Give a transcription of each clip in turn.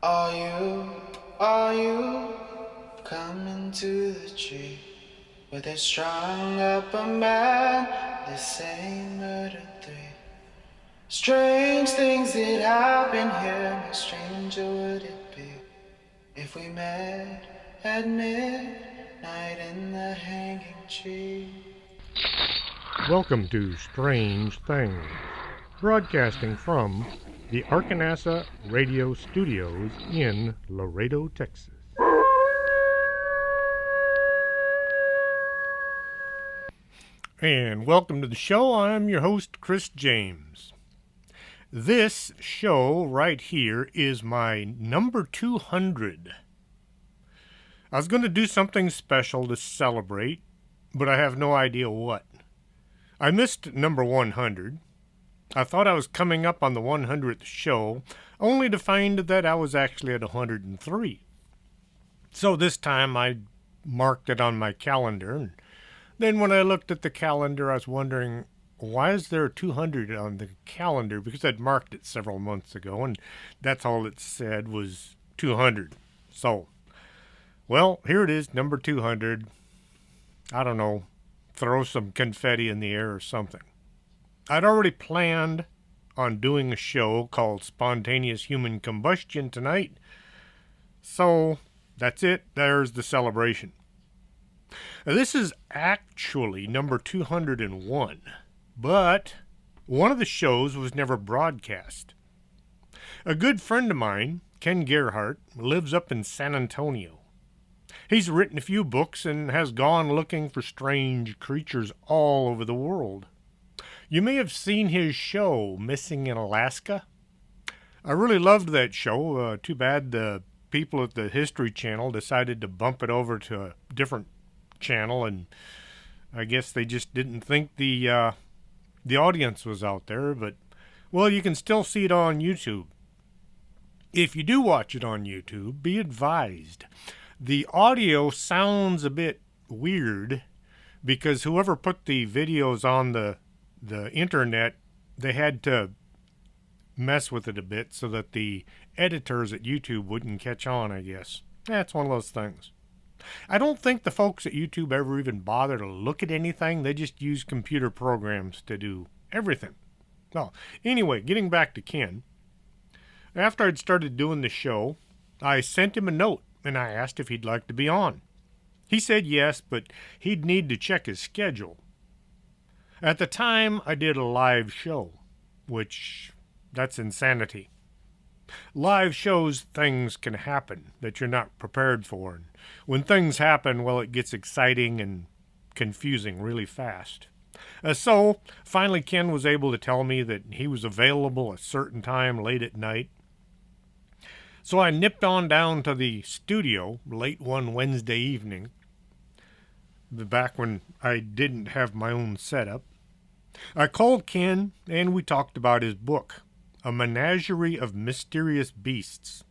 Are you coming to the tree where they strung up a man? They say murder three. Strange things that happen here. No stranger would it be if we met at midnight in the hanging tree. Welcome to Strange Things, broadcasting from the Arkanasa Radio Studios in Laredo, Texas. And welcome to the show. I'm your host, Chris James. This show right here is my number 200. I was going to do something special to celebrate, but I have no idea what. I missed number 100. I thought I was coming up on the 100th show, only to find that I was actually at 103. So this time I marked it on my calendar, and then when I looked at the calendar, I was wondering, why is there 200 on the calendar? Because I'd marked it several months ago, and that's all it said was 200. So, well, here it is, number 200. I don't know, throw some confetti in the air or something. I'd already planned on doing a show called Spontaneous Human Combustion tonight. So, that's it. There's the celebration. Now, this is actually number 201, but one of the shows was never broadcast. A good friend of mine, Ken Gerhardt, lives up in San Antonio. He's written a few books and has gone looking for strange creatures all over the world. You may have seen his show, Missing in Alaska. I really loved that show. Too bad the people at the History Channel decided to bump it over to a different channel, and I guess they just didn't think the audience was out there. But, well, you can still see it on YouTube. If you do watch it on YouTube, be advised. The audio sounds a bit weird because whoever put the videos on the internet, they had to mess with it a bit so that the editors at YouTube wouldn't catch on, I guess. That's one of those things. I don't think the folks at YouTube ever even bother to look at anything. They just use computer programs to do everything. Well, anyway, getting back to Ken. After I'd started doing the show, I sent him a note and I asked if he'd like to be on. He said yes, but he'd need to check his schedule. At the time, I did a live show, which, that's insanity. Live shows, things can happen that you're not prepared for. And when things happen, well, it gets exciting and confusing really fast. So, finally, Ken was able to tell me that he was available a certain time late at night. So I nipped on down to the studio late one Wednesday evening, back when I didn't have my own setup. I called Ken, and we talked about his book, A Menagerie of Mysterious Beasts.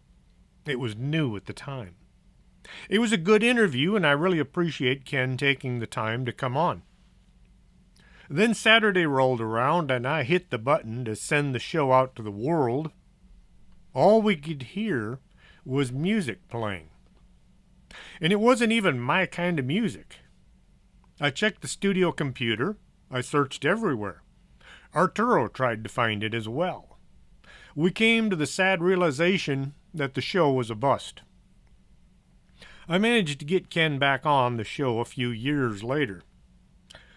It was new at the time. It was a good interview, and I really appreciate Ken taking the time to come on. Then Saturday rolled around, and I hit the button to send the show out to the world. All we could hear was music playing. And it wasn't even my kind of music. I checked the studio computer. I searched everywhere. Arturo tried to find it as well. We came to the sad realization that the show was a bust. I managed to get Ken back on the show a few years later.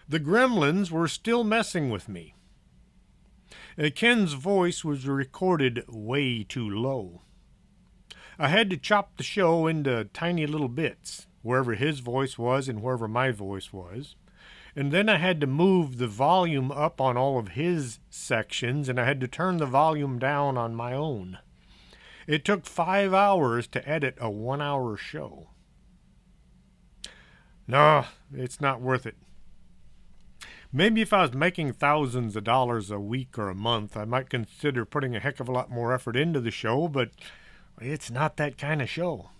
The gremlins were still messing with me. Ken's voice was recorded way too low. I had to chop the show into tiny little bits, wherever his voice was and wherever my voice was. And then I had to move the volume up on all of his sections, and I had to turn the volume down on my own. It took 5 hours to edit a 1-hour show. No, it's not worth it. Maybe if I was making thousands of dollars a week or a month, I might consider putting a heck of a lot more effort into the show, but it's not that kind of show.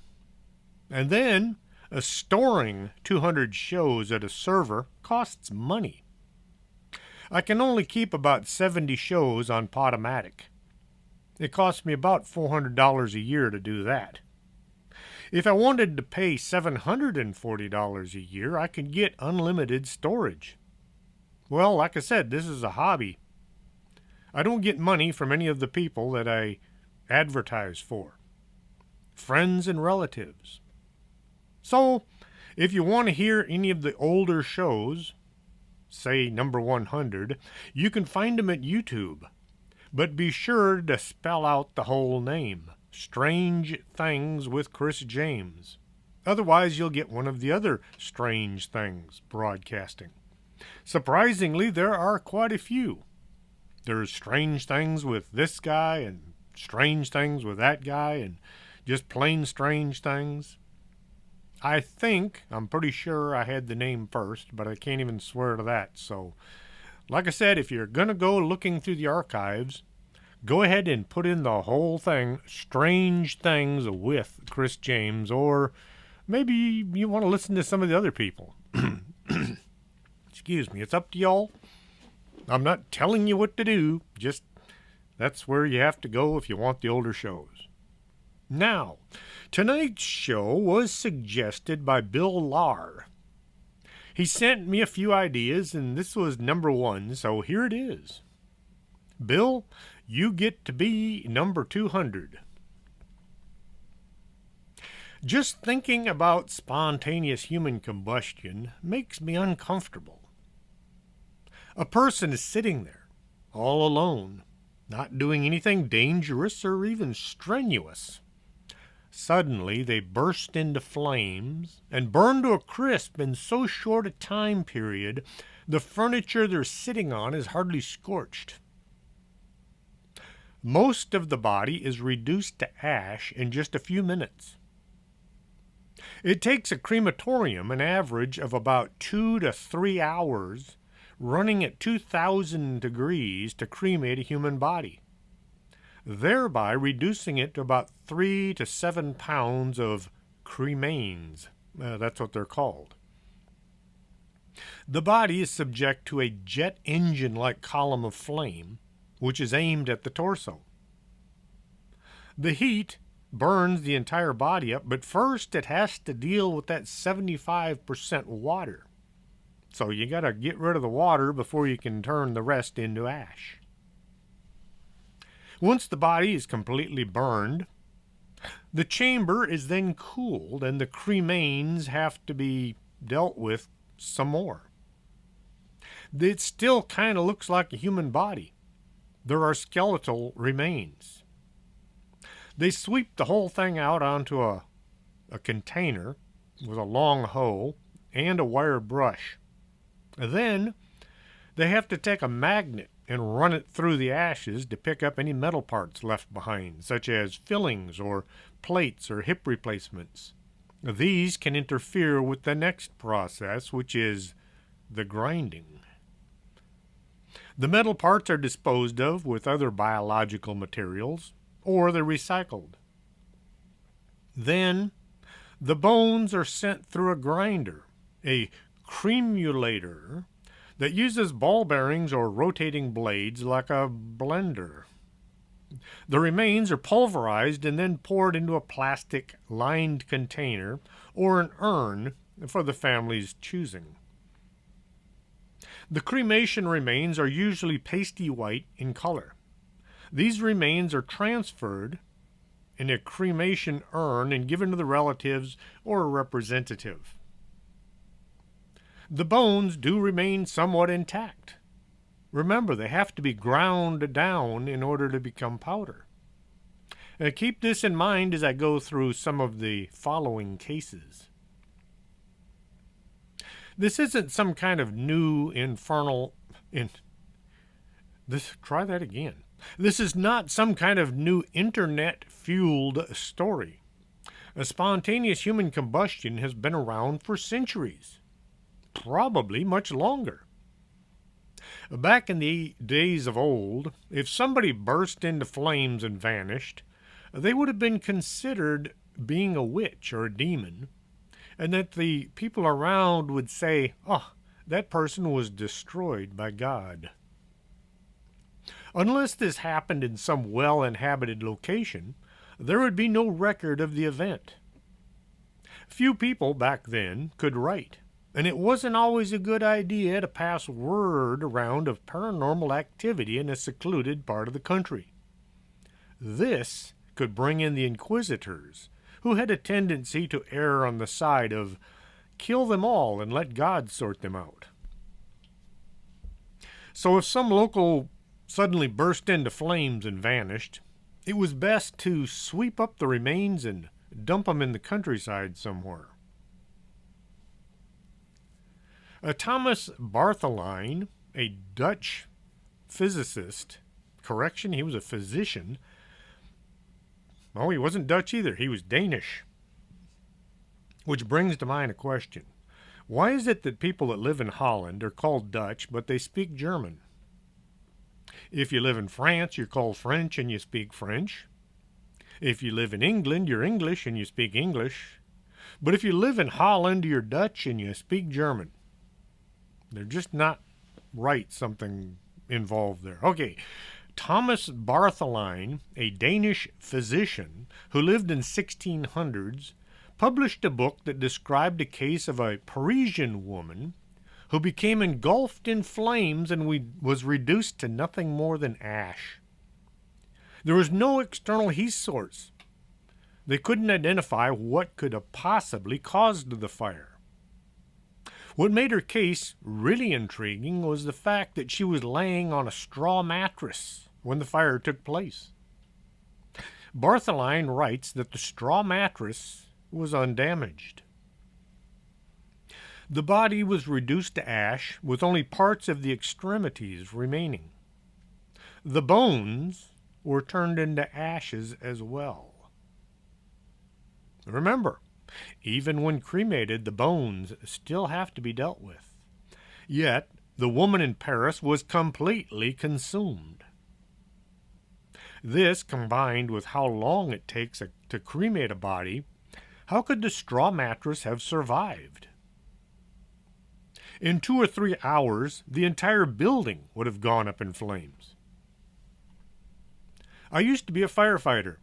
And then, storing 200 shows at a server costs money. I can only keep about 70 shows on Podomatic. It costs me about $400 a year to do that. If I wanted to pay $740 a year, I could get unlimited storage. Well, like I said, this is a hobby. I don't get money from any of the people that I advertise for. Friends and relatives. So, if you want to hear any of the older shows, say number 100, you can find them at YouTube. But be sure to spell out the whole name, Strange Things with Chris James. Otherwise, you'll get one of the other Strange Things broadcasting. Surprisingly, there are quite a few. There's Strange Things with this guy and Strange Things with that guy and just plain Strange Things. I'm pretty sure I had the name first, but I can't even swear to that. So, like I said, if you're going to go looking through the archives, go ahead and put in the whole thing, Strange Things with Chris James, or maybe you want to listen to some of the other people. Excuse me, it's up to y'all. I'm not telling you what to do, just that's where you have to go if you want the older shows. Now, tonight's show was suggested by Bill Lahr. He sent me a few ideas, and this was number 1, so here it is. Bill, you get to be number 200. Just thinking about spontaneous human combustion makes me uncomfortable. A person is sitting there, all alone, not doing anything dangerous or even strenuous. Suddenly, they burst into flames and burn to a crisp in so short a time period, the furniture they're sitting on is hardly scorched. Most of the body is reduced to ash in just a few minutes. It takes a crematorium an average of about 2 to 3 hours running at 2,000 degrees to cremate a human body, thereby reducing it to about 3 to 7 pounds of cremains. That's what they're called. The body is subject to a jet engine-like column of flame, which is aimed at the torso. The heat burns the entire body up, but first it has to deal with that 75% water. So you got to get rid of the water before you can turn the rest into ash. Once the body is completely burned, the chamber is then cooled and the cremains have to be dealt with some more. It still kind of looks like a human body. There are skeletal remains. They sweep the whole thing out onto a container with a long hoe and a wire brush. Then they have to take a magnet and run it through the ashes to pick up any metal parts left behind, such as fillings or plates or hip replacements. These can interfere with the next process, which is the grinding. The metal parts are disposed of with other biological materials, or they're recycled. Then the bones are sent through a grinder, a cremulator, that uses ball bearings or rotating blades like a blender. The remains are pulverized and then poured into a plastic-lined container or an urn for the family's choosing. The cremation remains are usually pasty white in color. These remains are transferred in a cremation urn and given to the relatives or a representative. The bones do remain somewhat intact. Remember, they have to be ground down in order to become powder. Keep this in mind as I go through some of the following cases. This isn't some kind of new try that again. This is not some kind of new internet-fueled story. A spontaneous human combustion has been around for centuries, probably much longer. Back in the days of old, if somebody burst into flames and vanished, they would have been considered being a witch or a demon, and that the people around would say, "Oh, that person was destroyed by God." Unless this happened in some well-inhabited location, there would be no record of the event. Few people back then could write, and it wasn't always a good idea to pass word around of paranormal activity in a secluded part of the country. This could bring in the inquisitors, who had a tendency to err on the side of kill them all and let God sort them out. So if some local suddenly burst into flames and vanished, it was best to sweep up the remains and dump them in the countryside somewhere. Thomas Bartholijn, a Dutch physicist, he was a physician. Oh, he wasn't Dutch either, he was Danish. Which brings to mind a question. Why is it that people that live in Holland are called Dutch, but they speak German? If you live in France, you're called French and you speak French. If you live in England, you're English and you speak English. But if you live in Holland, you're Dutch and you speak German. They're just not right, something involved there. Okay, Thomas Bartholijn, a Danish physician who lived in 1600s, published a book that described a case of a Parisian woman who became engulfed in flames and was reduced to nothing more than ash. There was no external heat source. They couldn't identify what could have possibly caused the fire. What made her case really intriguing was the fact that she was laying on a straw mattress when the fire took place. Bartholijn writes that the straw mattress was undamaged. The body was reduced to ash with only parts of the extremities remaining. The bones were turned into ashes as well. Remember, even when cremated, the bones still have to be dealt with. Yet, the woman in Paris was completely consumed. This, combined with how long it takes to cremate a body, how could the straw mattress have survived? In 2 or 3 hours, the entire building would have gone up in flames. I used to be a firefighter.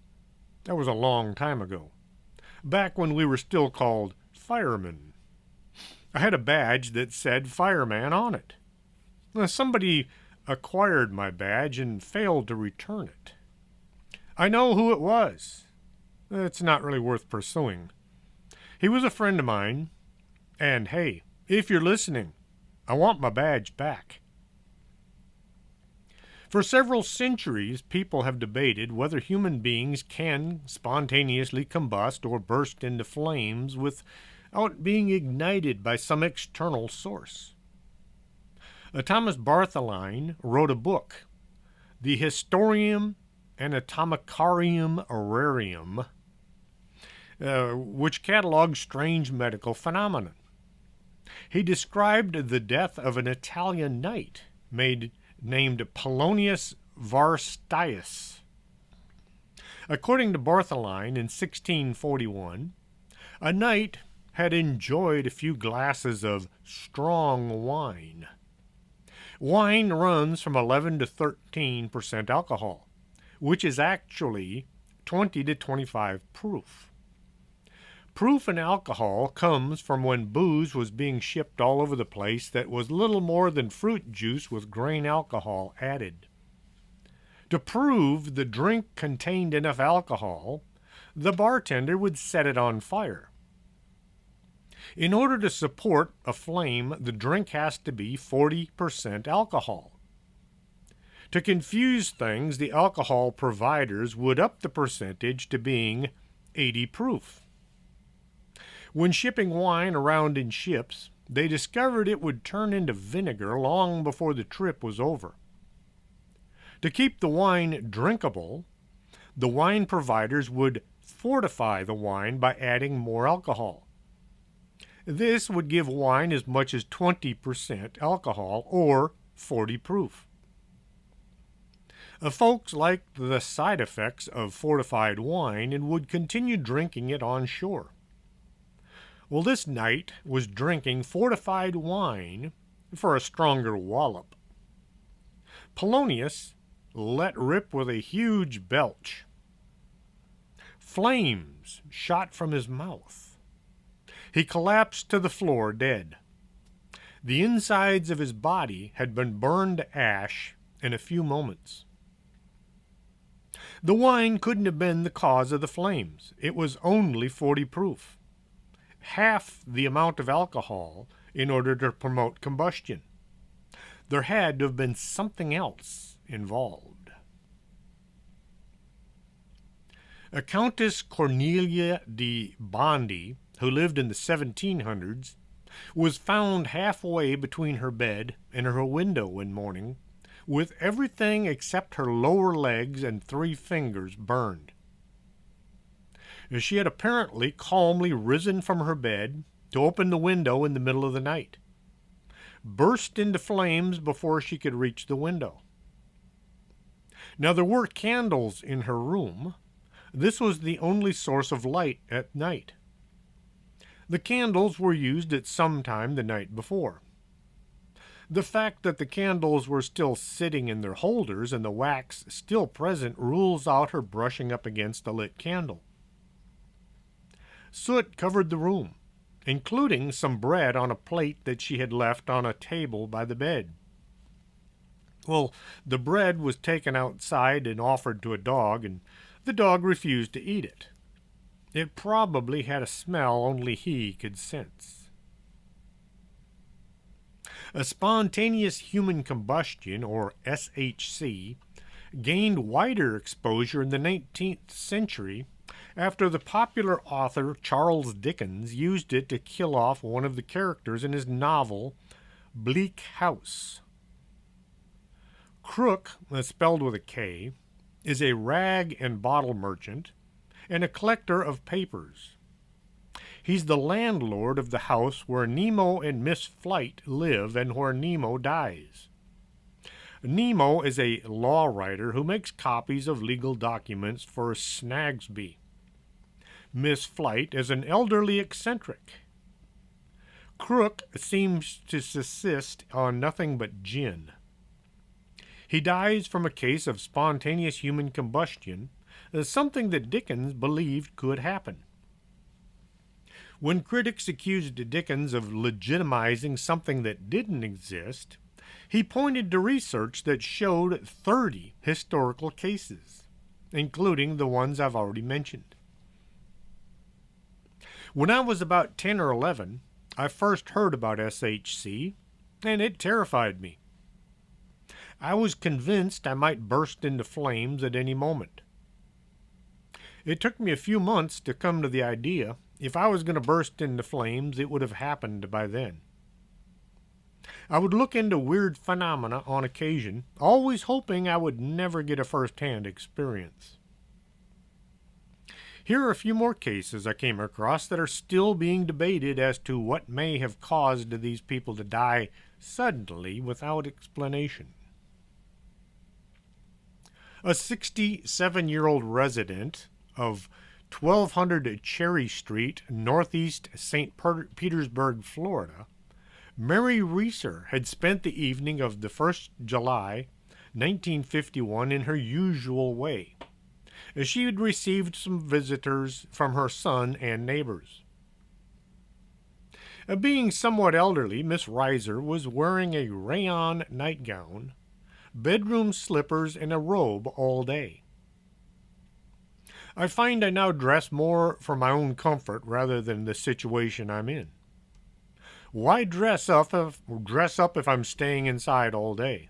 That was a long time ago, back when we were still called firemen. I had a badge that said fireman on it. Somebody acquired my badge and failed to return it. I know who it was. It's not really worth pursuing. He was a friend of mine, and hey, if you're listening, I want my badge back. For several centuries, people have debated whether human beings can spontaneously combust or burst into flames without being ignited by some external source. Thomas Bartholijn wrote a book, The Historiam Anatomicarium Aurarium, which catalogues strange medical phenomena. He described the death of an Italian knight named Polonius Varstius. According to Bartholijn, in 1641, a knight had enjoyed a few glasses of strong wine. Wine runs from 11 to 13% alcohol, which is actually 20 to 25 proof. Proof in alcohol comes from when booze was being shipped all over the place that was little more than fruit juice with grain alcohol added. To prove the drink contained enough alcohol, the bartender would set it on fire. In order to support a flame, the drink has to be 40% alcohol. To confuse things, the alcohol providers would up the percentage to being 80 proof. When shipping wine around in ships, they discovered it would turn into vinegar long before the trip was over. To keep the wine drinkable, the wine providers would fortify the wine by adding more alcohol. This would give wine as much as 20% alcohol, or 40 proof. Folks liked the side effects of fortified wine and would continue drinking it on shore. Well, this knight was drinking fortified wine for a stronger wallop. Polonius let rip with a huge belch. Flames shot from his mouth. He collapsed to the floor dead. The insides of his body had been burned to ash in a few moments. The wine couldn't have been the cause of the flames. It was only 40 proof. Half the amount of alcohol in order to promote combustion. There had to have been something else involved. A Countess Cornelia de Bondy, who lived in the 1700s, was found halfway between her bed and her window one morning, with everything except her lower legs and 3 fingers burned. She had apparently calmly risen from her bed to open the window in the middle of the night, burst into flames before she could reach the window. Now there were candles in her room. This was the only source of light at night. The candles were used at some time the night before. The fact that the candles were still sitting in their holders and the wax still present rules out her brushing up against a lit candle. Soot covered the room, including some bread on a plate that she had left on a table by the bed. Well, the bread was taken outside and offered to a dog, and the dog refused to eat it. It probably had a smell only he could sense. A spontaneous human combustion, or SHC, gained wider exposure in the 19th century after the popular author Charles Dickens used it to kill off one of the characters in his novel Bleak House. Crook, spelled with a K, is a rag and bottle merchant and a collector of papers. He's the landlord of the house where Nemo and Miss Flight live and where Nemo dies. Nemo is a law writer who makes copies of legal documents for Snagsby. Miss Flight is an elderly eccentric. Crook seems to subsist on nothing but gin. He dies from a case of spontaneous human combustion, something that Dickens believed could happen. When critics accused Dickens of legitimizing something that didn't exist, he pointed to research that showed 30 historical cases, including the ones I've already mentioned. When I was about 10 or 11, I first heard about SHC, and it terrified me. I was convinced I might burst into flames at any moment. It took me a few months to come to the idea if I was going to burst into flames, it would have happened by then. I would look into weird phenomena on occasion, always hoping I would never get a first-hand experience. Here are a few more cases I came across that are still being debated as to what may have caused these people to die suddenly without explanation. A 67-year-old resident of 1200 Cherry Street, northeast St. Petersburg, Florida, Mary Reeser had spent the evening of the 1st July, 1951 in her usual way. She had received some visitors from her son and neighbors. Being somewhat elderly, Miss Reiser was wearing a rayon nightgown, bedroom slippers, and a robe all day. I find I now dress more for my own comfort rather than the situation I'm in. Why dress up if I'm staying inside all day?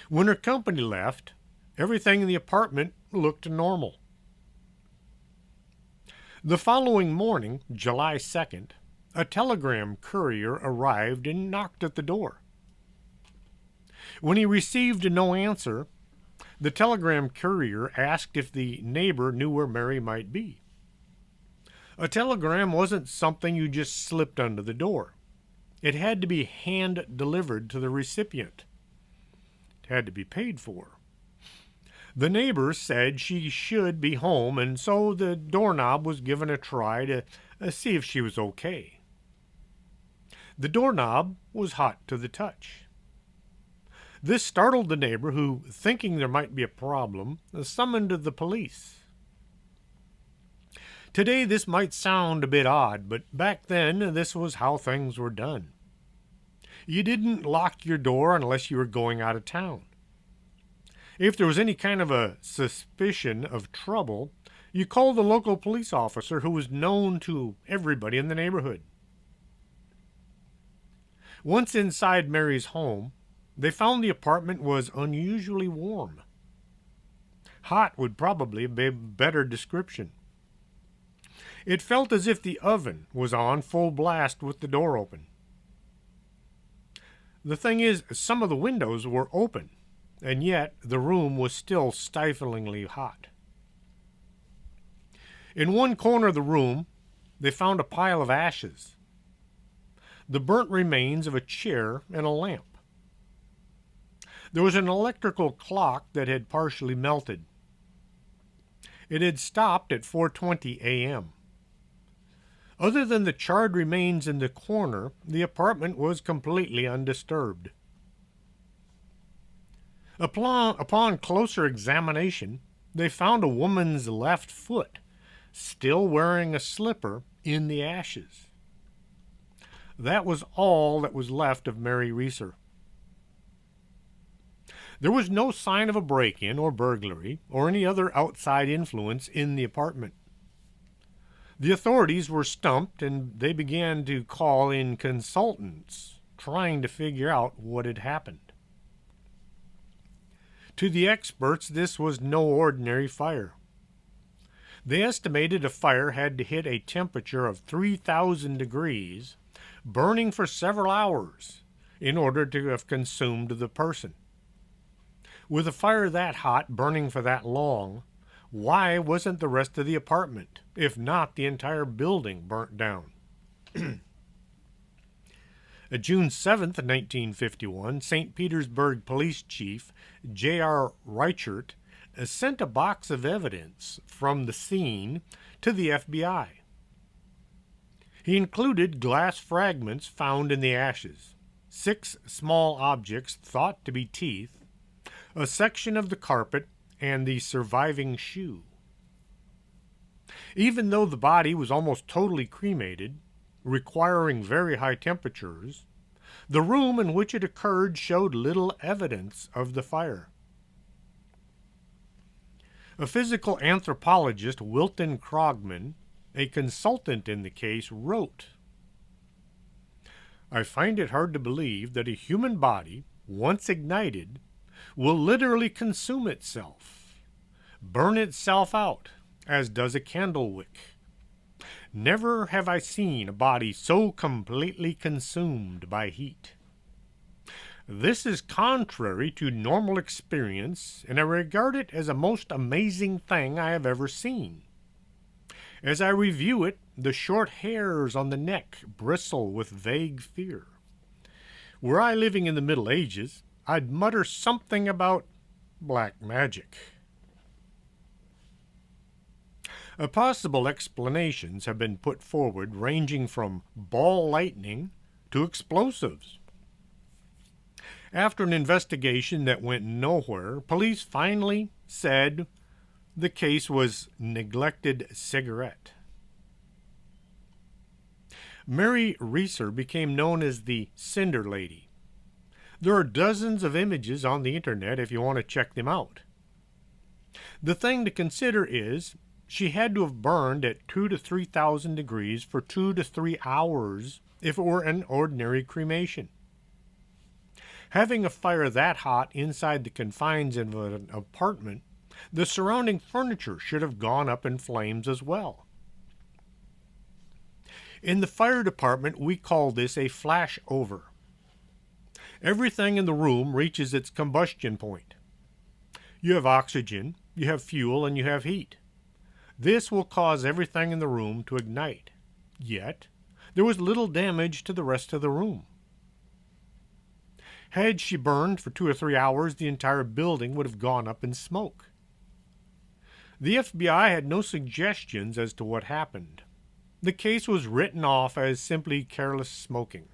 When her company left, everything in the apartment looked normal. The following morning, July 2nd, a telegram courier arrived and knocked at the door. When he received no answer, the telegram courier asked if the neighbor knew where Mary might be. A telegram wasn't something you just slipped under the door. It had to be hand-delivered to the recipient. It had to be paid for. The neighbor said she should be home, and so the doorknob was given a try to see if she was okay. The doorknob was hot to the touch. This startled the neighbor who, thinking there might be a problem, summoned the police. Today this might sound a bit odd, but back then this was how things were done. You didn't lock your door unless you were going out of town. If there was any kind of a suspicion of trouble, you called the local police officer who was known to everybody in the neighborhood. Once inside Mary's home, they found the apartment was unusually warm. Hot would probably be a better description. It felt as if the oven was on full blast with the door open. The thing is, some of the windows were open, and yet the room was still stiflingly hot. In one corner of the room, they found a pile of ashes, the burnt remains of a chair and a lamp. There was an electrical clock that had partially melted. It had stopped at 4:20 a.m. Other than the charred remains in the corner, the apartment was completely undisturbed. Upon closer examination, they found a woman's left foot, still wearing a slipper, in the ashes. That was all that was left of Mary Reeser. There was no sign of a break-in or burglary or any other outside influence in the apartment. The authorities were stumped and they began to call in consultants, trying to figure out what had happened. To the experts, this was no ordinary fire. They estimated a fire had to hit a temperature of 3,000 degrees, burning for several hours, in order to have consumed the person. With a fire that hot, burning for that long, why wasn't the rest of the apartment, if not the entire building, burnt down? June 7th, 1951, St. Petersburg Police Chief J.R. Reichert sent a box of evidence from the scene to the FBI. He included glass fragments found in the ashes, 6 small objects thought to be teeth, a section of the carpet, and the surviving shoe. Even though the body was almost totally cremated, requiring very high temperatures, the room in which it occurred showed little evidence of the fire. A physical anthropologist, Wilton Krogman, a consultant in the case, wrote, "I find it hard to believe that a human body, once ignited, will literally consume itself, burn itself out, as does a candle wick. Never have I seen a body so completely consumed by heat. This is contrary to normal experience, and I regard it as a most amazing thing I have ever seen. As I review it, the short hairs on the neck bristle with vague fear. Were I living in the Middle Ages, I'd mutter something about black magic." Possible explanations have been put forward ranging from ball lightning to explosives. After an investigation that went nowhere, police finally said the case was neglected cigarette. Mary Reeser became known as the Cinder Lady. There are dozens of images on the internet if you want to check them out. The thing to consider is she had to have burned at 2,000 to 3,000 degrees for 2 to 3 hours if it were an ordinary cremation. Having a fire that hot inside the confines of an apartment, the surrounding furniture should have gone up in flames as well. In the fire department, we call this a flashover. Everything in the room reaches its combustion point. You have oxygen, you have fuel, and you have heat. This will cause everything in the room to ignite. Yet, there was little damage to the rest of the room. Had she burned for 2 or 3 hours, the entire building would have gone up in smoke. The FBI had no suggestions as to what happened. The case was written off as simply careless smoking.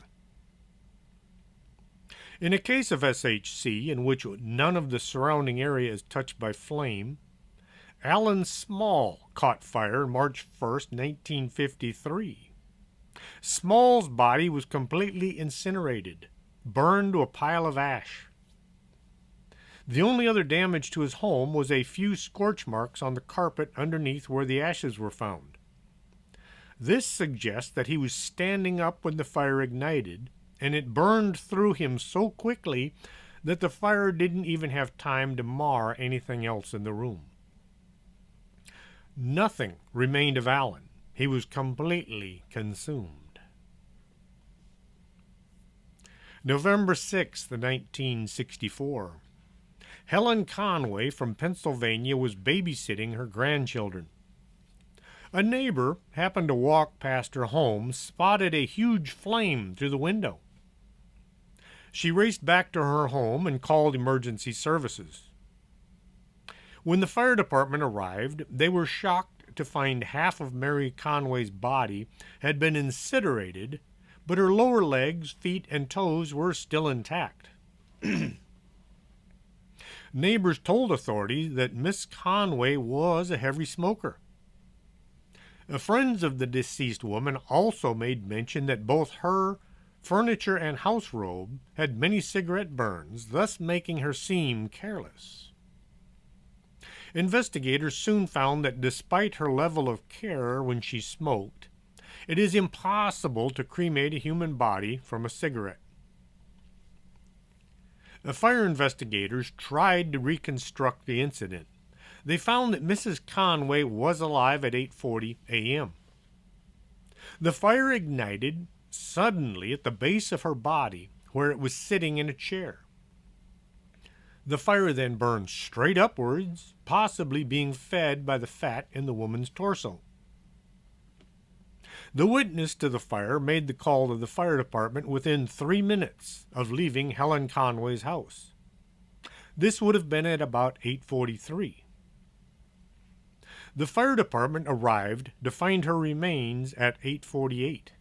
In a case of SHC in which none of the surrounding area is touched by flame, Alan Small caught fire March 1st, 1953. Small's body was completely incinerated, burned to a pile of ash. The only other damage to his home was a few scorch marks on the carpet underneath where the ashes were found. This suggests that he was standing up when the fire ignited, and it burned through him so quickly that the fire didn't even have time to mar anything else in the room. Nothing remained of Alan. He was completely consumed. November 6th, 1964. Helen Conway from Pennsylvania was babysitting her grandchildren. A neighbor happened to walk past her home, spotted a huge flame through the window. She raced back to her home and called emergency services. When the fire department arrived, they were shocked to find half of Mary Conway's body had been incinerated, but her lower legs, feet, and toes were still intact. Neighbors told authorities that Miss Conway was a heavy smoker. Friends of the deceased woman also made mention that both her furniture and house robe had many cigarette burns, thus making her seem careless. Investigators soon found that despite her level of care when she smoked, it is impossible to cremate a human body from a cigarette. The fire investigators tried to reconstruct the incident. They found that Mrs. Conway was alive at 8:40 a.m. The fire ignited suddenly at the base of her body, where it was sitting in a chair. The fire then burned straight upwards, possibly being fed by the fat in the woman's torso. The witness to the fire made the call to the fire department within 3 minutes of leaving Helen Conway's house. This would have been at about 8:43. The fire department arrived to find her remains at 8:48.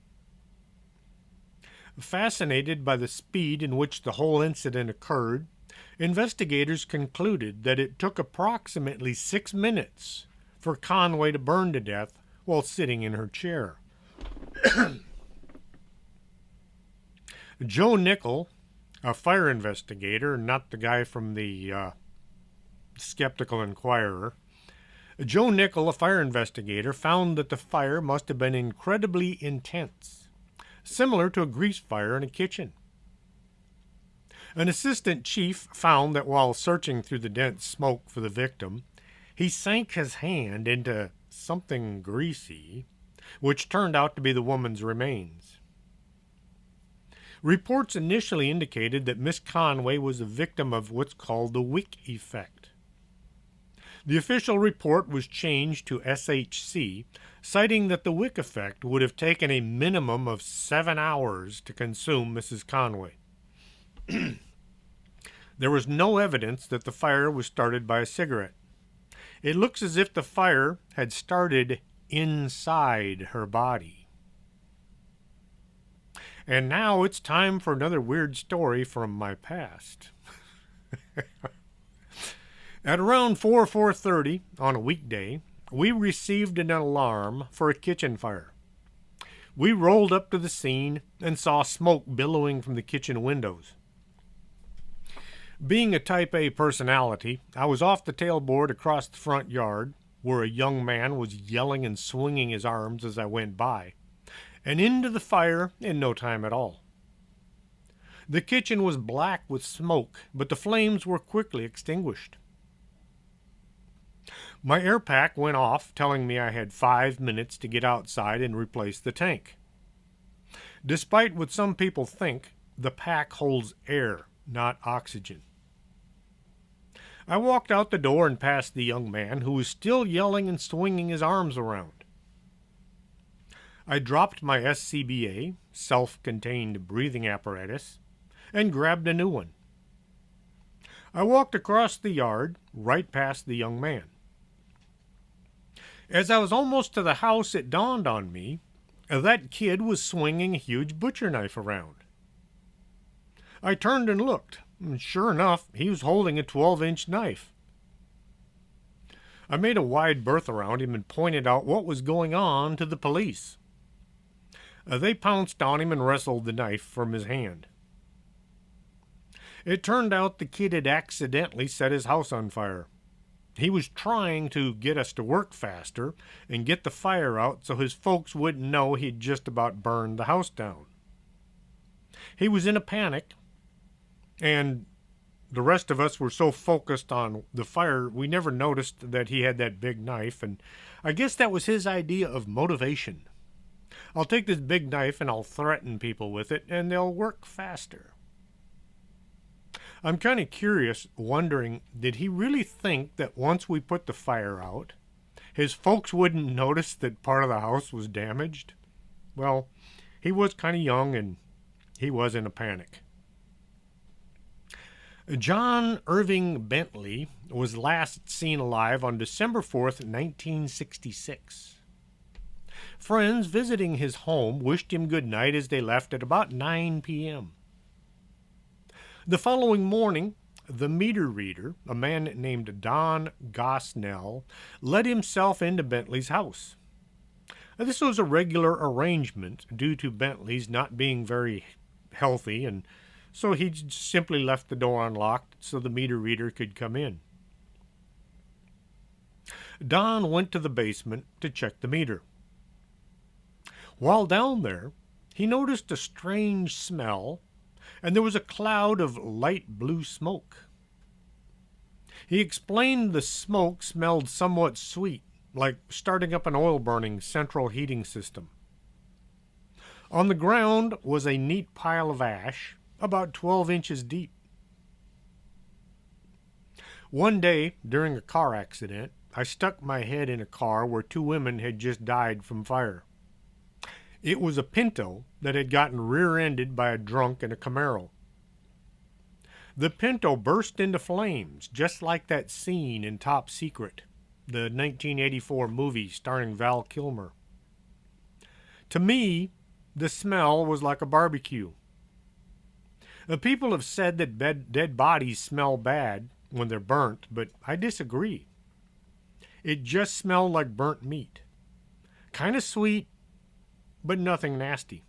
Fascinated by the speed in which the whole incident occurred, investigators concluded that it took approximately 6 minutes for Conway to burn to death while sitting in her chair. Joe Nickel, a fire investigator, not the guy from the Skeptical Inquirer, Joe Nickel, a fire investigator, found that the fire must have been incredibly intense, similar to a grease fire in a kitchen. An assistant chief found that while searching through the dense smoke for the victim, he sank his hand into something greasy, which turned out to be the woman's remains. Reports initially indicated that Miss Conway was a victim of what's called the wick effect. The official report was changed to SHC, citing that the wick effect would have taken a minimum of 7 hours to consume Mrs. Conway. There was no evidence that the fire was started by a cigarette. It looks as if the fire had started inside her body. And now it's time for another weird story from my past. At around 4:30 on a weekday, we received an alarm for a kitchen fire. We rolled up to the scene and saw smoke billowing from the kitchen windows. Being a type A personality, I was off the tailboard across the front yard, where a young man was yelling and swinging his arms as I went by, and into the fire in no time at all. The kitchen was black with smoke, but the flames were quickly extinguished. My air pack went off, telling me I had 5 minutes to get outside and replace the tank. Despite what some people think, the pack holds air, not oxygen. I walked out the door and past the young man, who was still yelling and swinging his arms around. I dropped my SCBA, self-contained breathing apparatus, and grabbed a new one. I walked across the yard, right past the young man. As I was almost to the house, it dawned on me that kid was swinging a huge butcher knife around. I turned and looked, and sure enough, he was holding a 12-inch knife. I made a wide berth around him and pointed out what was going on to the police. They pounced on him and wrestled the knife from his hand. It turned out the kid had accidentally set his house on fire. He was trying to get us to work faster and get the fire out so his folks wouldn't know he'd just about burned the house down. He was in a panic, and the rest of us were so focused on the fire we never noticed that he had that big knife, and I guess that was his idea of motivation. I'll take this big knife and I'll threaten people with it, and they'll work faster. I'm kind of curious, wondering, did he really think that once we put the fire out, his folks wouldn't notice that part of the house was damaged? Well, he was kind of young and he was in a panic. John Irving Bentley was last seen alive on December 4th, 1966. Friends visiting his home wished him good night as they left at about 9 p.m. The following morning, the meter reader, a man named Don Gosnell, let himself into Bentley's house. This was a regular arrangement due to Bentley's not being very healthy, and so he simply left the door unlocked so the meter reader could come in. Don went to the basement to check the meter. While down there, he noticed a strange smell, and there was a cloud of light blue smoke. He explained the smoke smelled somewhat sweet, like starting up an oil-burning central heating system. On the ground was a neat pile of ash, about 12 inches deep. One day, during a car accident, I stuck my head in a car where two women had just died from fire. It was a Pinto that had gotten rear-ended by a drunk in a Camaro. The Pinto burst into flames, just like that scene in Top Secret, the 1984 movie starring Val Kilmer. To me, the smell was like a barbecue. The people have said that dead bodies smell bad when they're burnt, but I disagree. It just smelled like burnt meat. Kind of sweet, but nothing nasty.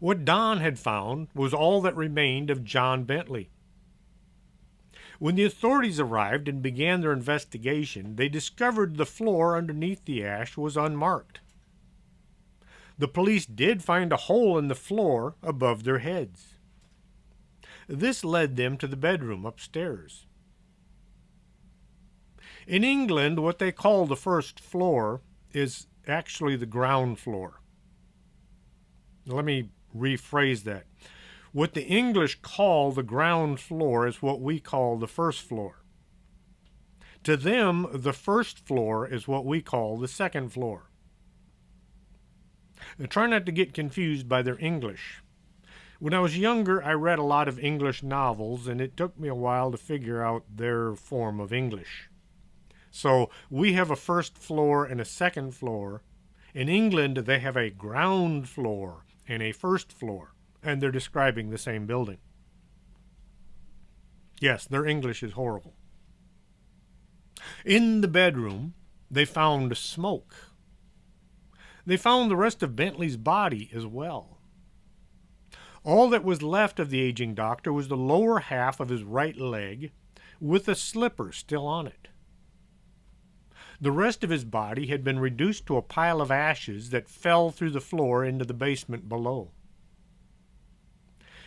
What Don had found was all that remained of John Bentley. When the authorities arrived and began their investigation, they discovered the floor underneath the ash was unmarked. The police did find a hole in the floor above their heads. This led them to the bedroom upstairs. In England, what they call the first floor is actually the ground floor. Let me rephrase that. What the English call the ground floor is what we call the first floor. To them, the first floor is what we call the second floor. Now, try not to get confused by their English. When I was younger, I read a lot of English novels, and it took me a while to figure out their form of English. So we have a first floor and a second floor. In England, they have a ground floor and a first floor, and they're describing the same building. Yes, their English is horrible. In the bedroom, they found smoke. They found the rest of Bentley's body as well. All that was left of the aging doctor was the lower half of his right leg, with a slipper still on it. The rest of his body had been reduced to a pile of ashes that fell through the floor into the basement below.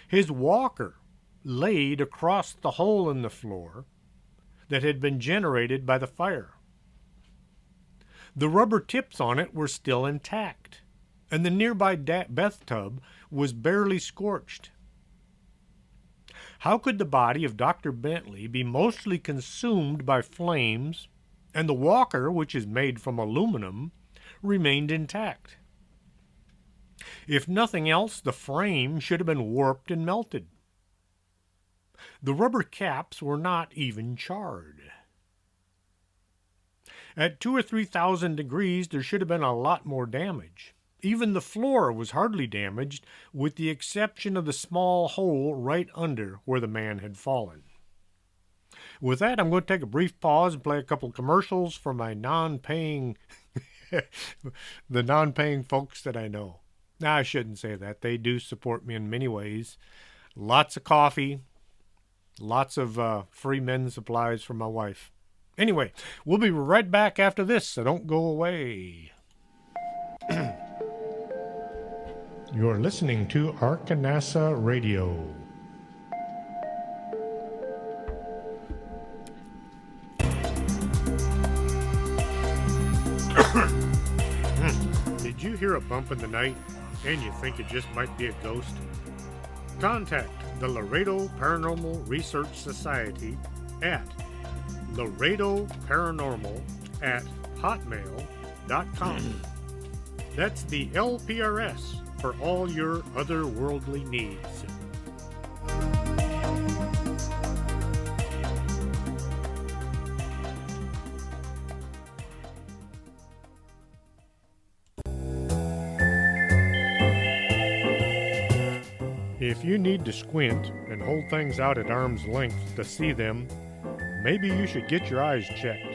His walker laid across the hole in the floor that had been generated by the fire. The rubber tips on it were still intact, and the nearby bathtub was barely scorched. How could the body of Dr. Bentley be mostly consumed by flames, and the walker, which is made from aluminum, remained intact? If nothing else, the frame should have been warped and melted. The rubber caps were not even charred. At 2,000 or 3,000 degrees, there should have been a lot more damage. Even the floor was hardly damaged, with the exception of the small hole right under where the man had fallen. With that, I'm going to take a brief pause and play a couple commercials for my non-paying, the non-paying folks that I know. Now, I shouldn't say that. They do support me in many ways. Lots of coffee, lots of free men's supplies for my wife. Anyway, we'll be right back after this, so don't go away. You're listening to Arkanasa Radio. Did you hear a bump in the night and you think it just might be a ghost? Contact the Laredo Paranormal Research Society at laredoparanormal@hotmail.com. That's the LPRS for all your otherworldly needs. If you need to squint and hold things out at arm's length to see them, maybe you should get your eyes checked.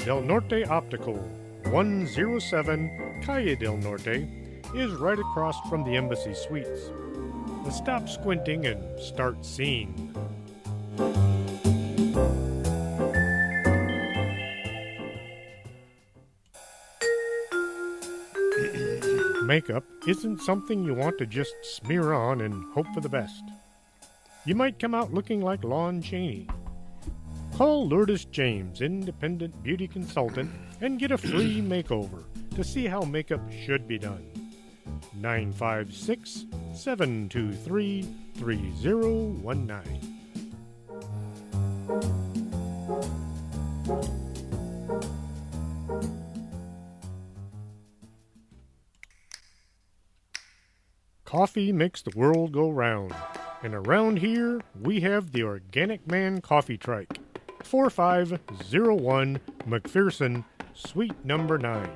Del Norte Optical, 107 Calle del Norte, is right across from the Embassy Suites. Stop squinting and start seeing. Makeup isn't something you want to just smear on and hope for the best. You might come out looking like Lon Chaney. Call Lourdes James, independent beauty consultant, and get a free makeover to see how makeup should be done. 956-723-3019. Coffee makes the world go round, and around here we have the Organic Man Coffee Trike, 4501 McPherson, Suite number 9.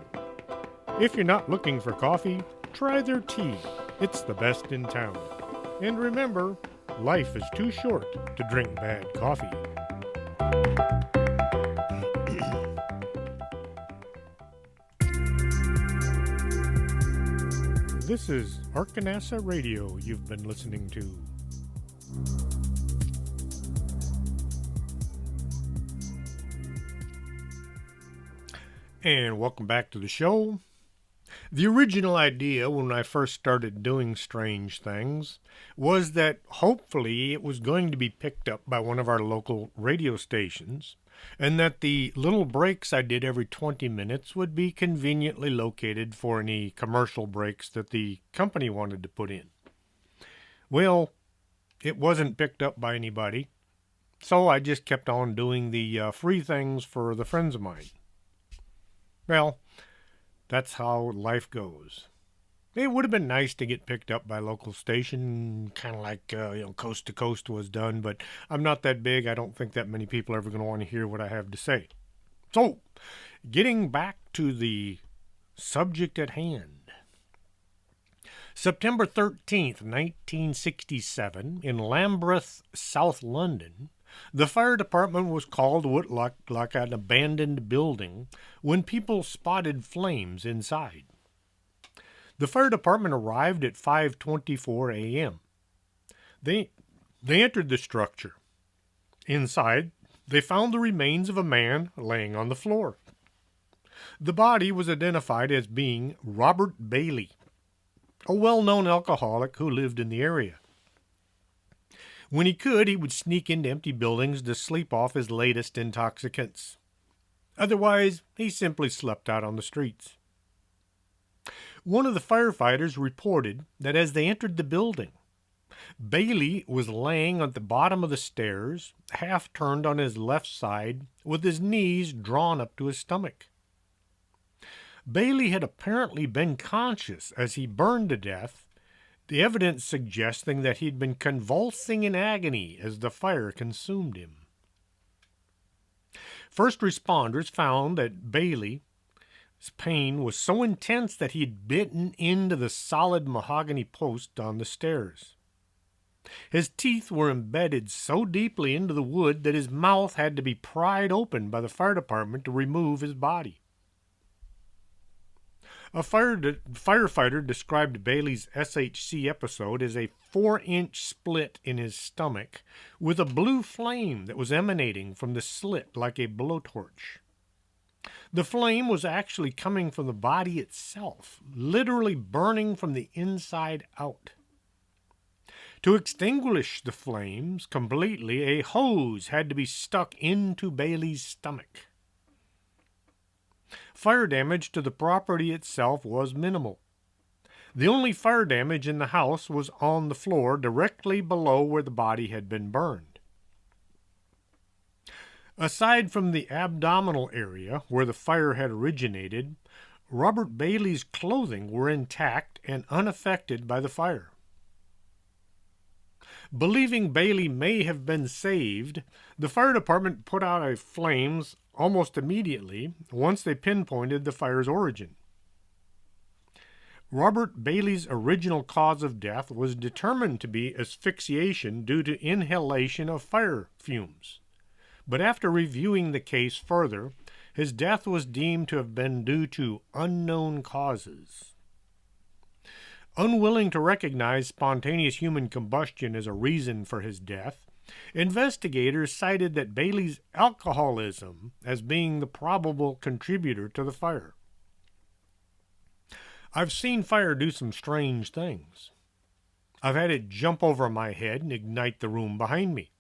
If you're not looking for coffee, try their tea. It's the best in town. And remember, life is too short to drink bad coffee. This is Arkanasa Radio you've been listening to. And welcome back to the show. The original idea when I first started doing strange things was that hopefully it was going to be picked up by one of our local radio stations, and that the little breaks I did every 20 minutes would be conveniently located for any commercial breaks that the company wanted to put in. Well, it wasn't picked up by anybody, so I just kept on doing the free things for the friends of mine. Well, that's how life goes. It would have been nice to get picked up by a local station, kind of like Coast to Coast was done, but I'm not that big. I don't think that many people are ever going to want to hear what I have to say. So, getting back to the subject at hand. September 13th, 1967, in Lambeth, South London, the fire department was called to what looked like an abandoned building when people spotted flames inside. The fire department arrived at 5:24 a.m. They entered the structure. Inside, they found the remains of a man laying on the floor. The body was identified as being Robert Bailey, a well-known alcoholic who lived in the area. When he could, he would sneak into empty buildings to sleep off his latest intoxicants. Otherwise, he simply slept out on the streets. One of the firefighters reported that as they entered the building, Bailey was laying at the bottom of the stairs, half turned on his left side, with his knees drawn up to his stomach. Bailey had apparently been conscious as he burned to death, the evidence suggesting that he'd been convulsing in agony as the fire consumed him. First responders found that Bailey His pain was so intense that he had bitten into the solid mahogany post on the stairs. His teeth were embedded so deeply into the wood that his mouth had to be pried open by the fire department to remove his body. A firefighter described Bailey's SHC episode as a 4-inch split in his stomach with a blue flame that was emanating from the slit like a blowtorch. The flame was actually coming from the body itself, literally burning from the inside out. To extinguish the flames completely, a hose had to be stuck into Bailey's stomach. Fire damage to the property itself was minimal. The only fire damage in the house was on the floor directly below where the body had been burned. Aside from the abdominal area where the fire had originated, Robert Bailey's clothing were intact and unaffected by the fire. Believing Bailey may have been saved, the fire department put out flames almost immediately once they pinpointed the fire's origin. Robert Bailey's original cause of death was determined to be asphyxiation due to inhalation of fire fumes. But after reviewing the case further, his death was deemed to have been due to unknown causes. Unwilling to recognize spontaneous human combustion as a reason for his death, investigators cited that Bailey's alcoholism as being the probable contributor to the fire. I've seen fire do some strange things. I've had it jump over my head and ignite the room behind me.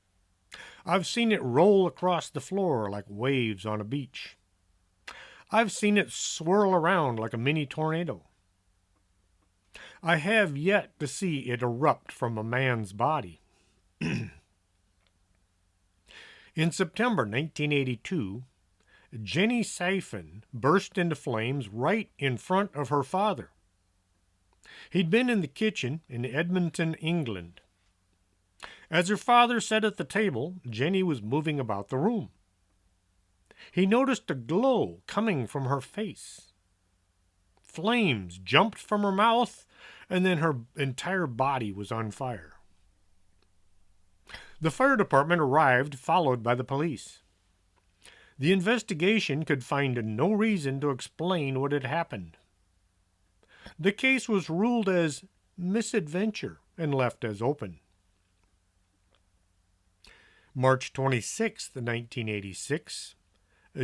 I've seen it roll across the floor like waves on a beach. I've seen it swirl around like a mini tornado. I have yet to see it erupt from a man's body. In September 1982, Jenny Siphon burst into flames right in front of her father. He'd been in the kitchen in Edmonton, England. As her father sat at the table, Jenny was moving about the room. He noticed a glow coming from her face. Flames jumped from her mouth, and then her entire body was on fire. The fire department arrived, followed by the police. The investigation could find no reason to explain what had happened. The case was ruled as misadventure and left as open. March 26, 1986,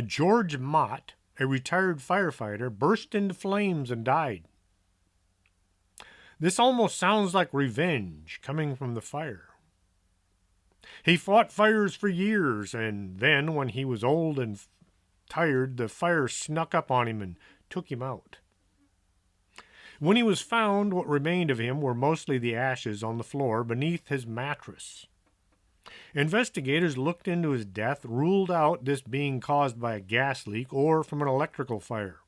George Mott, a retired firefighter, burst into flames and died. This almost sounds like revenge coming from the fire. He fought fires for years, and then, when he was old and tired, the fire snuck up on him and took him out. When he was found, what remained of him were mostly the ashes on the floor beneath his mattress. Investigators looked into his death, ruled out this being caused by a gas leak or from an electrical fire.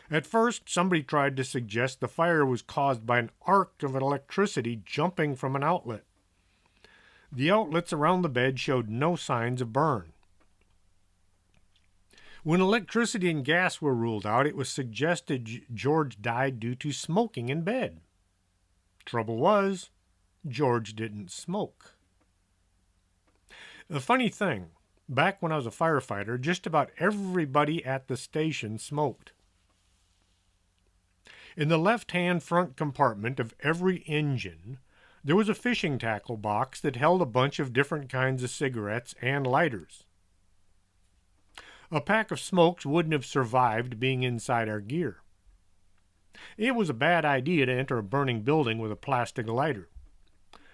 At first, somebody tried to suggest the fire was caused by an arc of electricity jumping from an outlet. The outlets around the bed showed no signs of burn. When electricity and gas were ruled out, it was suggested George died due to smoking in bed. Trouble was, George didn't smoke. The funny thing, back when I was a firefighter, just about everybody at the station smoked. In the left-hand front compartment of every engine, there was a fishing tackle box that held a bunch of different kinds of cigarettes and lighters. A pack of smokes wouldn't have survived being inside our gear. It was a bad idea to enter a burning building with a plastic lighter.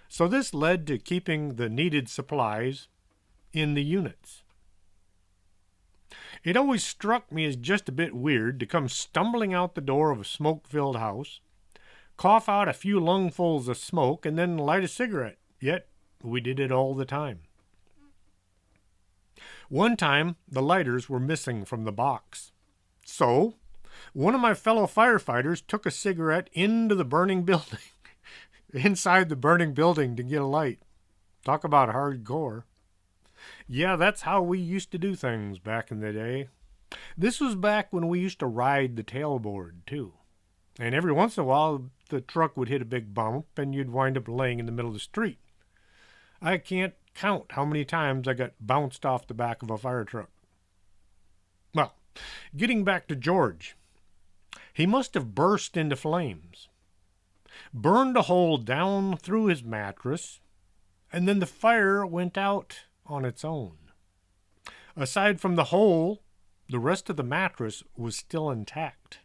So this led to keeping the needed supplies in the units. It always struck me as just a bit weird to come stumbling out the door of a smoke-filled house, cough out a few lungfuls of smoke, and then light a cigarette. Yet we did it all the time. One time, the lighters were missing from the box. So, one of my fellow firefighters took a cigarette into the burning building, inside the burning building to get a light. Talk about hardcore. Yeah, that's how we used to do things back in the day. This was back when we used to ride the tailboard, too. And every once in a while, the truck would hit a big bump and you'd wind up laying in the middle of the street. I can't count how many times I got bounced off the back of a fire truck. Well, getting back to George, he must have burst into flames, burned a hole down through his mattress, and then the fire went out on its own. Aside from the hole, the rest of the mattress was still intact.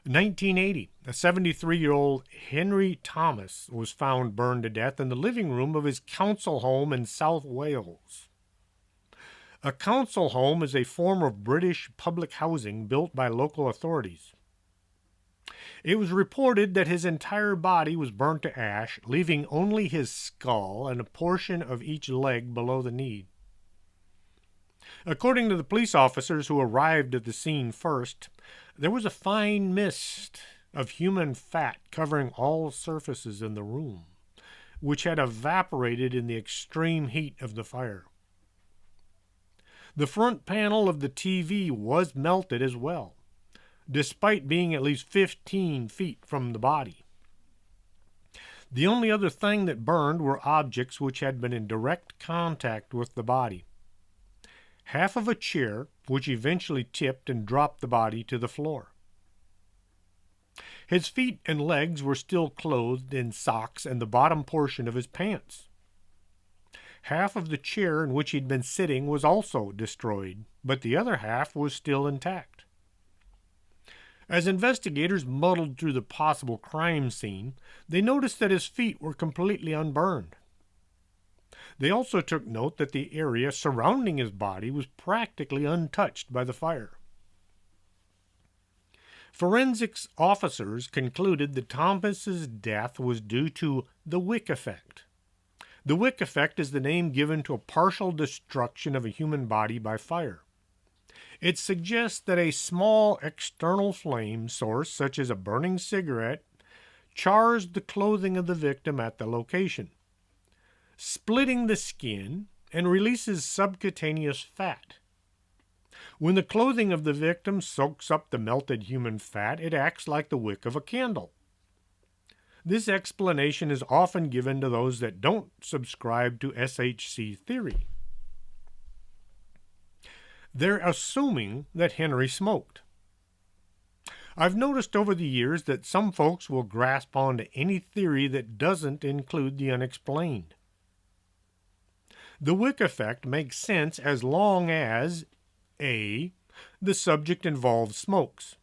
1980, a 73-year-old Henry Thomas was found burned to death in the living room of his council home in South Wales. A council home is a form of British public housing built by local authorities. It was reported that his entire body was burnt to ash, leaving only his skull and a portion of each leg below the knee. According to the police officers who arrived at the scene first, there was a fine mist of human fat covering all surfaces in the room, which had evaporated in the extreme heat of the fire. The front panel of the TV was melted as well, despite being at least 15 feet from the body. The only other thing that burned were objects which had been in direct contact with the body. Half of a chair, which eventually tipped and dropped the body to the floor. His feet and legs were still clothed in socks and the bottom portion of his pants. Half of the chair in which he'd been sitting was also destroyed, but the other half was still intact. As investigators muddled through the possible crime scene, they noticed that his feet were completely unburned. They also took note that the area surrounding his body was practically untouched by the fire. Forensics officers concluded that Thomas's death was due to the wick effect. The wick effect is the name given to a partial destruction of a human body by fire. It suggests that a small external flame source, such as a burning cigarette, chars the clothing of the victim at the location, splitting the skin and releases subcutaneous fat. When the clothing of the victim soaks up the melted human fat, it acts like the wick of a candle. This explanation is often given to those that don't subscribe to SHC theory. They're assuming that Henry smoked. I've noticed over the years that some folks will grasp onto any theory that doesn't include the unexplained. The wick effect makes sense as long as A. The subject involved smokes.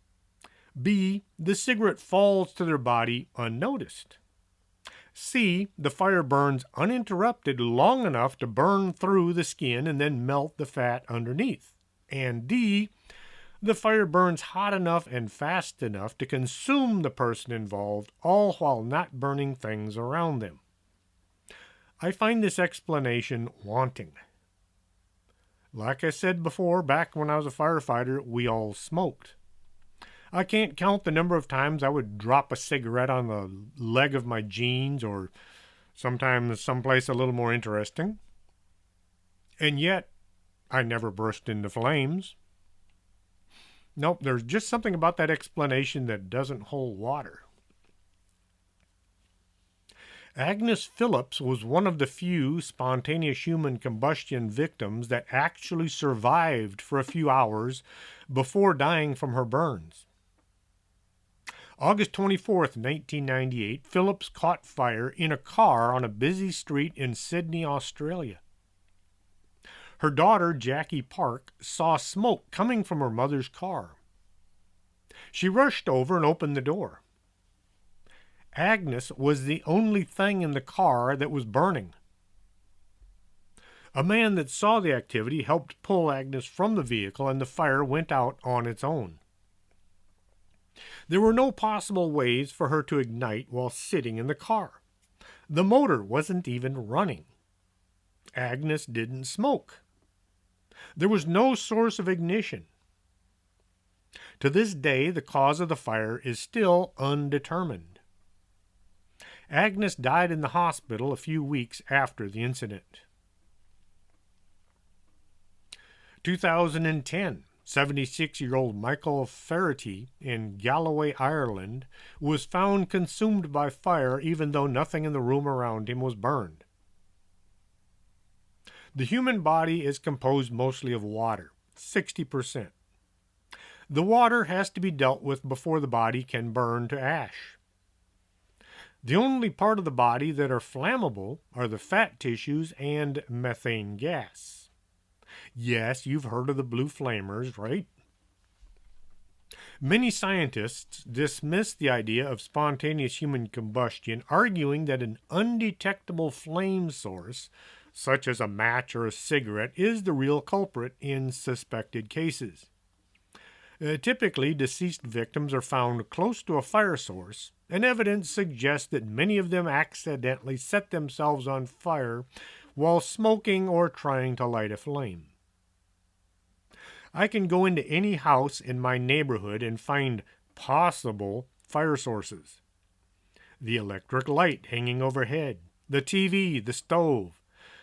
B. The cigarette falls to their body unnoticed. C. The fire burns uninterrupted long enough to burn through the skin and then melt the fat underneath. And D. The fire burns hot enough and fast enough to consume the person involved, all while not burning things around them. I find this explanation wanting. Like I said before, back when I was a firefighter, we all smoked. I can't count the number of times I would drop a cigarette on the leg of my jeans or sometimes someplace a little more interesting. And yet, I never burst into flames. Nope, there's just something about that explanation that doesn't hold water. Agnes Phillips was one of the few spontaneous human combustion victims that actually survived for a few hours before dying from her burns. August 24th, 1998, Phillips caught fire in a car on a busy street in Sydney, Australia. Her daughter, Jackie Park, saw smoke coming from her mother's car. She rushed over and opened the door. Agnes was the only thing in the car that was burning. A man that saw the activity helped pull Agnes from the vehicle and the fire went out on its own. There were no possible ways for her to ignite while sitting in the car. The motor wasn't even running. Agnes didn't smoke. There was no source of ignition. To this day, the cause of the fire is still undetermined. Agnes died in the hospital a few weeks after the incident. 2010, 76-year-old Michael Faraty in Galloway, Ireland, was found consumed by fire even though nothing in the room around him was burned. The human body is composed mostly of water, 60%. The water has to be dealt with before the body can burn to ash. The only part of the body that are flammable are the fat tissues and methane gas. Yes, you've heard of the blue flamers, right? Many scientists dismiss the idea of spontaneous human combustion, arguing that an undetectable flame source, such as a match or a cigarette, is the real culprit in suspected cases. Typically, deceased victims are found close to a fire source, and evidence suggests that many of them accidentally set themselves on fire while smoking or trying to light a flame. I can go into any house in my neighborhood and find possible fire sources. The electric light hanging overhead, the TV, the stove.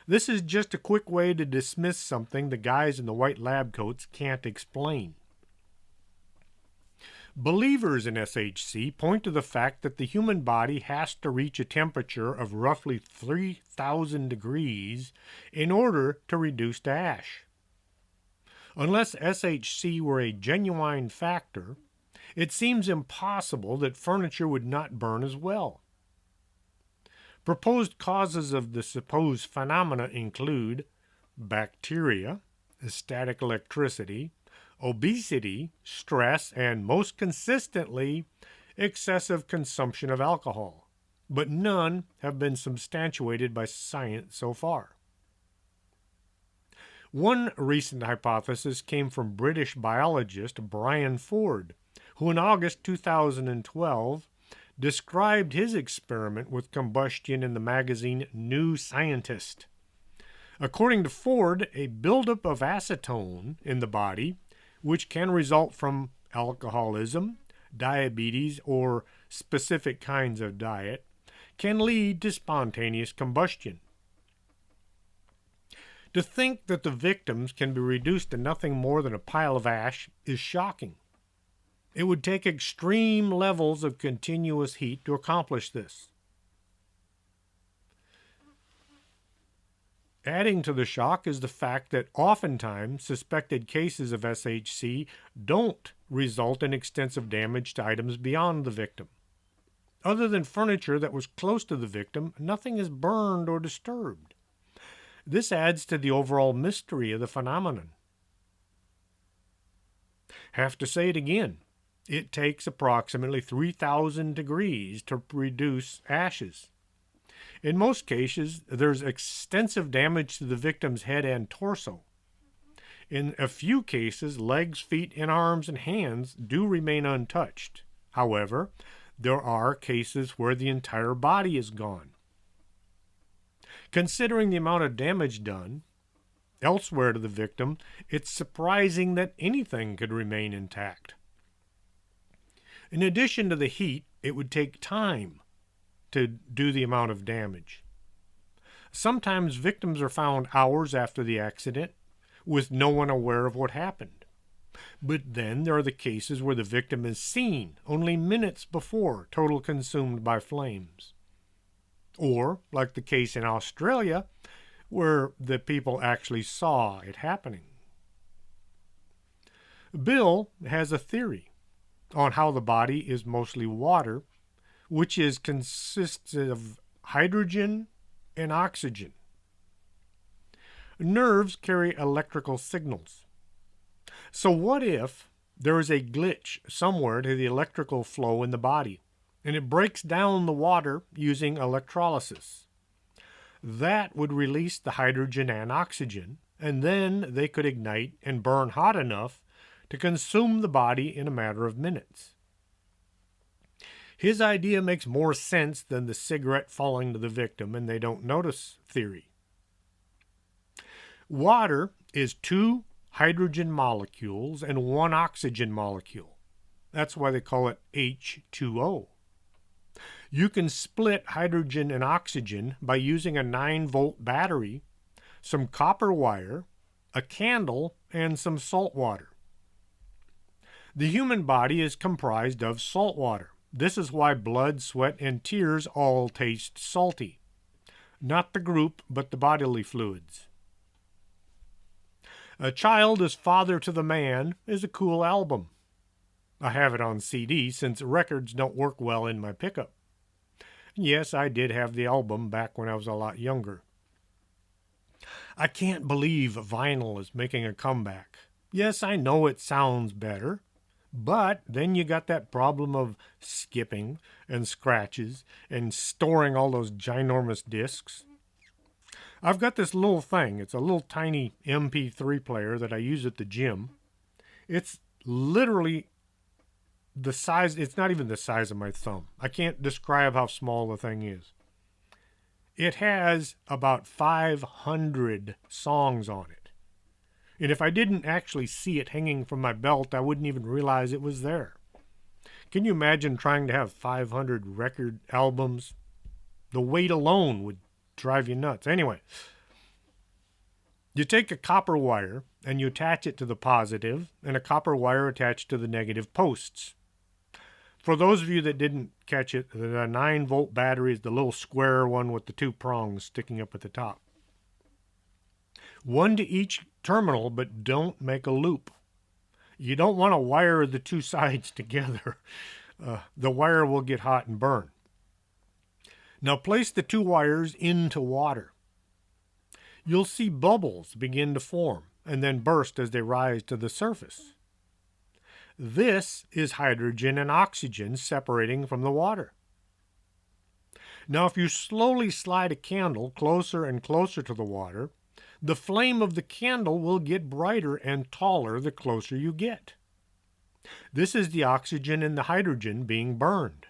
This is just a quick way to dismiss something the guys in the white lab coats can't explain. Believers in SHC point to the fact that the human body has to reach a temperature of roughly 3,000 degrees in order to reduce to ash. Unless SHC were a genuine factor, it seems impossible that furniture would not burn as well. Proposed causes of the supposed phenomena include bacteria, static electricity, obesity, stress, and most consistently, excessive consumption of alcohol, but none have been substantiated by science so far. One recent hypothesis came from British biologist Brian Ford, who in August 2012 described his experiment with combustion in the magazine New Scientist. According to Ford, a buildup of acetone in the body, which can result from alcoholism, diabetes, or specific kinds of diet, can lead to spontaneous combustion. To think that the victims can be reduced to nothing more than a pile of ash is shocking. It would take extreme levels of continuous heat to accomplish this. Adding to the shock is the fact that oftentimes suspected cases of SHC don't result in extensive damage to items beyond the victim. Other than furniture that was close to the victim, nothing is burned or disturbed. This adds to the overall mystery of the phenomenon. Have to say it again. It takes approximately 3,000 degrees to reduce ashes. In most cases, there's extensive damage to the victim's head and torso. In a few cases, legs, feet, and arms and hands do remain untouched. However, there are cases where the entire body is gone. Considering the amount of damage done elsewhere to the victim, it's surprising that anything could remain intact. In addition to the heat, it would take time to do the amount of damage. Sometimes victims are found hours after the accident with no one aware of what happened. But then there are the cases where the victim is seen only minutes before total consumed by flames. Or, like the case in Australia, where the people actually saw it happening. Bill has a theory on how the body is mostly water, which consists of hydrogen and oxygen. Nerves carry electrical signals. So what if there is a glitch somewhere to the electrical flow in the body, and it breaks down the water using electrolysis? That would release the hydrogen and oxygen, and then they could ignite and burn hot enough to consume the body in a matter of minutes. His idea makes more sense than the cigarette falling to the victim and they don't notice theory. Water is 2 hydrogen molecules and 1 oxygen molecule. That's why they call it H2O. You can split hydrogen and oxygen by using a 9-volt battery, some copper wire, a candle, and some salt water. The human body is comprised of salt water. This is why blood, sweat, and tears all taste salty. Not the group, but the bodily fluids. A Child is Father to the Man is a cool album. I have it on CD since records don't work well in my pickup. Yes, I did have the album back when I was a lot younger. I can't believe vinyl is making a comeback. Yes, I know it sounds better, but then you got that problem of skipping and scratches and storing all those ginormous discs. I've got this little thing. It's a little tiny MP3 player that I use at the gym. It's literally the size, it's not even the size of my thumb. I can't describe how small the thing is. It has about 500 songs on it. And if I didn't actually see it hanging from my belt, I wouldn't even realize it was there. Can you imagine trying to have 500 record albums? The weight alone would drive you nuts. Anyway, you take a copper wire and you attach it to the positive and a copper wire attached to the negative posts. For those of you that didn't catch it, the 9-volt battery is the little square one with the 2 prongs sticking up at the top. One to each terminal, but don't make a loop. You don't want to wire the 2 sides together. The wire will get hot and burn. Now place the 2 wires into water. You'll see bubbles begin to form and then burst as they rise to the surface. This is hydrogen and oxygen separating from the water. Now, if you slowly slide a candle closer and closer to the water, the flame of the candle will get brighter and taller the closer you get. This is the oxygen and the hydrogen being burned.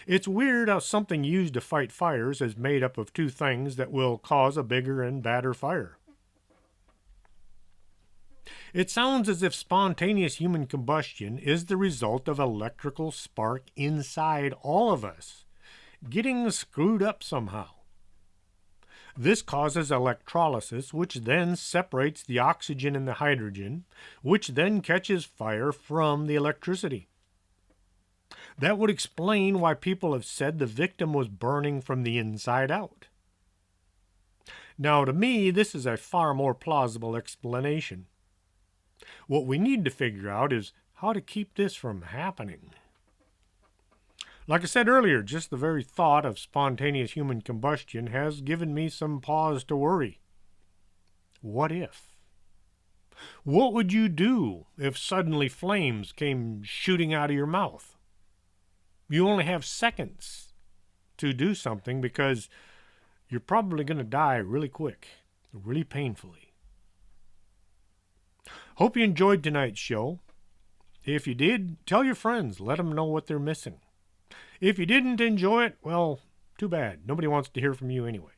It's weird how something used to fight fires is made up of 2 things that will cause a bigger and badder fire. It sounds as if spontaneous human combustion is the result of electrical spark inside all of us, getting screwed up somehow. This causes electrolysis, which then separates the oxygen and the hydrogen, which then catches fire from the electricity. That would explain why people have said the victim was burning from the inside out. Now, to me, this is a far more plausible explanation. What we need to figure out is how to keep this from happening. Like I said earlier, just the very thought of spontaneous human combustion has given me some pause to worry. What if? What would you do if suddenly flames came shooting out of your mouth? You only have seconds to do something because you're probably going to die really quick, really painfully. Hope you enjoyed tonight's show. If you did, tell your friends. Let them know what they're missing. If you didn't enjoy it, well, too bad. Nobody wants to hear from you anyway.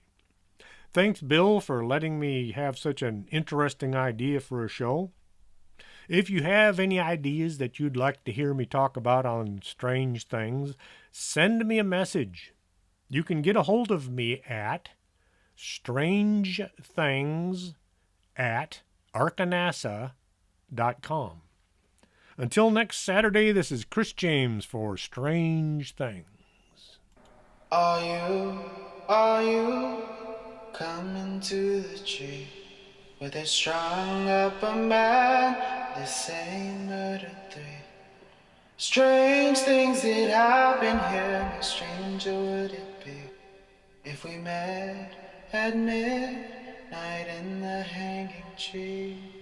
Thanks, Bill, for letting me have such an interesting idea for a show. If you have any ideas that you'd like to hear me talk about on Strange Things, send me a message. You can get a hold of me at strangethings@arkanasa.com. Until next Saturday, this is Chris James for Strange Things. Are you coming to the tree where they strung up a man, they say murder 3? Strange things that happen here, how stranger would it be if we met at midnight in the hanging tree?